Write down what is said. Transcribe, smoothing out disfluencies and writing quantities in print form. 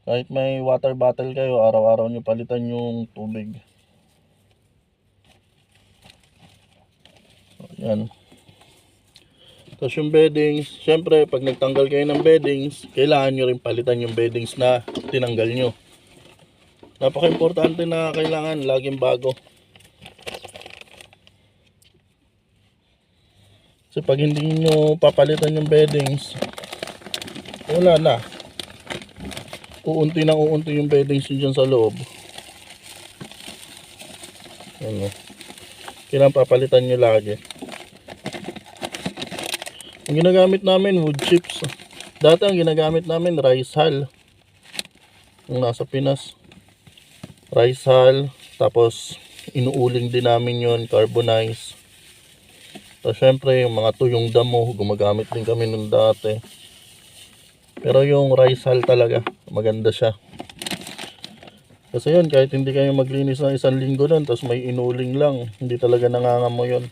Kahit may water bottle kayo, araw-araw nyo palitan yung tubig. Yan. Tapos yung beddings, syempre pag nagtanggal kayo ng beddings, kailangan nyo rin palitan yung beddings na tinanggal nyo. Napaka-importante na kailangan laging bago. Kasi pag hindi nyo papalitan yung beddings, wala na. Uunti na uunti yung beddings nyo dyan sa loob. Ano, kailangan papalitan nyo lagi. Ang ginagamit namin, wood chips. Dati ang ginagamit namin, rice hull. Yung nasa Pinas. Rice hull. Tapos, inuuling din namin yon, carbonize. Tapos, syempre, yung mga tuyong damo, gumagamit din kami nun dati. Pero yung rice hull talaga, maganda siya. Kasi yun, kahit hindi kayo maglinis ng 1 linggo nun, tapos may inuling lang, hindi talaga nangangamo yun.